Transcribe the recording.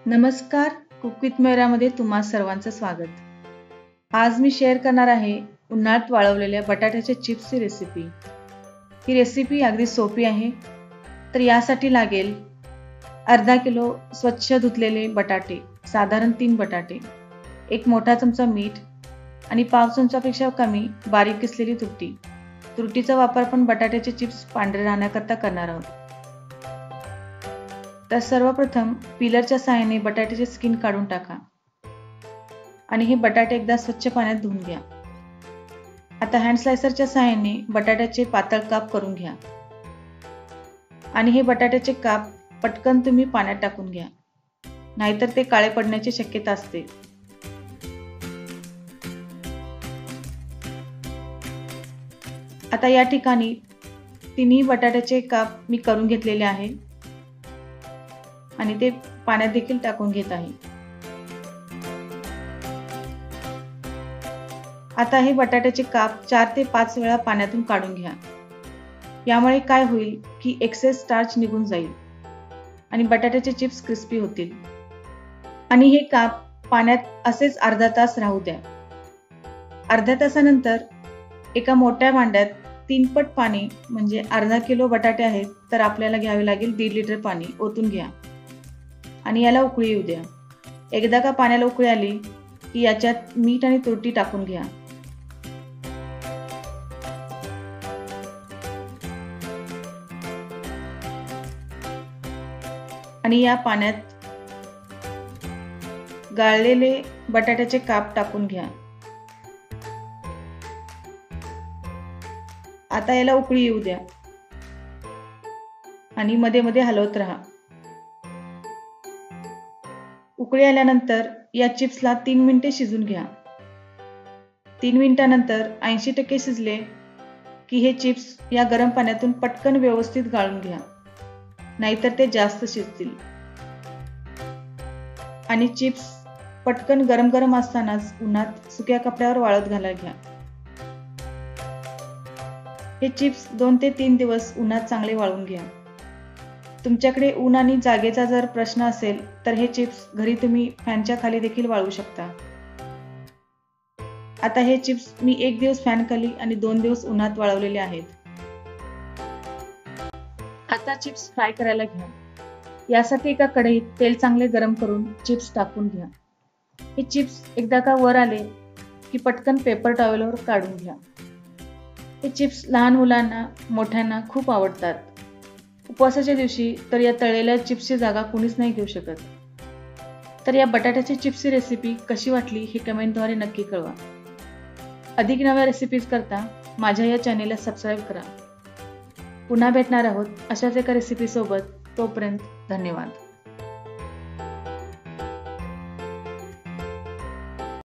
नमस्कार, cook with मेरामध्ये तुम्हा सर्वांचं स्वागत। आज मी शेअर करणार आहे उन्हाळ्यात वाळवलेल्या बटाट्याच्या चिप्सची रेसिपी। ही रेसिपी अगदी सोपी आहे। तर यासाठी लागेल अर्धा किलो स्वच्छ धुतलेले बटाटे, साधारण 3 बटाटे, एक मोठा चमचा मीठ आणि पाव चमचापेक्षा कमी बारीक किसलेली तुरटी। तुरटीचा वापर पण बटाट्याचे चिप्स पांढरे राहण्याकरता करणार आहोत। तर सर्वप्रथम पिलरच्या सहाय्याने बटाट्याचे स्किन काढून टाका आणि हे बटाटे एकदा स्वच्छ पाण्यात धुवून घ्या। आता हँड स्लायसरच्या सहाय्याने बटाट्याचे पातळ काप करून घ्या आणि हे बटाट्याचे काप पटकन तुम्ही पाण्यात टाकून घ्या, नाहीतर ते काळे पडण्याची शक्यता असते। आता या ठिकाणी तिन्ही बटाट्याचे काप मी करून घेतलेले आहे आणि ते पाण्यात देखील टाकून घेत आहे। आता हे बटाट्याचे काप 4 ते 5 वेळा पाण्यातून काढून घ्या। यामुळे काय होईल की एक्सेस स्टार्च निघून जाईल आणि बटाट्याचे चिप्स क्रिस्पी होतील। आणि हे काप पाण्यात असेच अर्धा तास राहू द्या। अर्ध्या तासानंतर एका मोठ्या भांड्यात 3 पट पाणी, म्हणजे अर्धा किलो बटाटे आहेत तर आपल्याला घ्यावे लागेल 1.5 लिटर पाणी, ओतून घ्या आणि याला उकळी येऊ द्या। एकदा का पाण्याला उकळी आली की याच्यात मीठ आणि तुरटी टाकून घ्या आणि या पाण्यात गाळलेले बटाट्याचे काप टाकून घ्या। आता याला उकळी येऊ द्या आणि मध्ये मध्ये हलवत राहा। उकळी आल्यानंतर या चिप्सला 3 मिनिटे शिजून घ्या। 3 मिनिटांनंतर 80% शिजले की हे चिप्स या गरम पाण्यातून पटकन व्यवस्थित गाळून घ्या, नाहीतर ते जास्त शिजतील। आणि चिप्स पटकन गरम गरम असतानाच उन्हात सुक्या कपड्यावर वाळत घाला घ्या। हे चिप्स 2 ते 3 दिवस उन्हात चांगले वाळून घ्या। तुमच्याकडे ऊन आणि जागेचा जर प्रश्न असेल तर हे चिप्स घरी तुम्ही फॅनच्या खाली देखील वाळवू शकता। आता हे चिप्स मी 1 दिवस फॅन खाली आणि 2 दिवस उन्हात वाळवलेले आहेत। आता चिप्स फ्राय करायला घ्या। यासाठी एका कढईत तेल चांगले गरम करून चिप्स टाकून घ्या। हे चिप्स एकदा का वर आले की पटकन पेपर टॉवेलवर काढून घ्या। हे चिप्स लहान मुलांना, मोठ्यांना खूप आवडतात। उपवासाच्या दिवशी तर या तळलेल्या चिप्सची जागा कुणीच नाही घेऊ शकत। तर या बटाट्याची चिप्सची रेसिपी कशी वाटली हे कमेंटद्वारे नक्की कळवा। अधिक नव्या रेसिपीज करता माझ्या या चॅनेलला सबस्क्राईब करा। पुन्हा भेटणार आहोत अशाच एका रेसिपी सोबत। तोपर्यंत धन्यवाद।